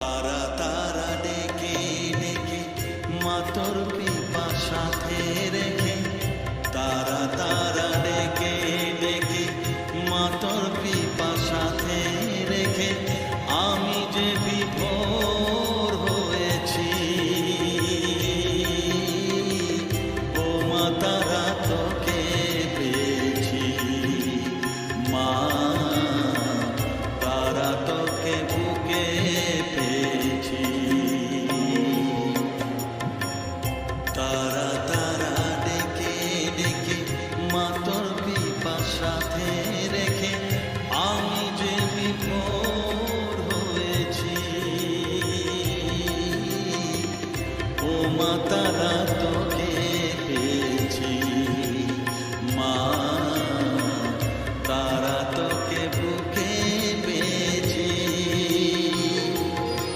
তারা তারা ডেকে ডেকে মা তোর পিপাসাতে রেখে, তারা তারা ডেকে ডেকে মা তোর পিপাসাতে রেখে, আমি যে বিভোর হয়েছি। ও মা তারা তোকে পেয়েছি, মা তারা তোকে বুকে পেয়েছি। তারা তারা ডেকে ডেকে মা তোর পিপাসাতে রেখে, আমি যে বিভোর হয়েছি। ও মা তারা তো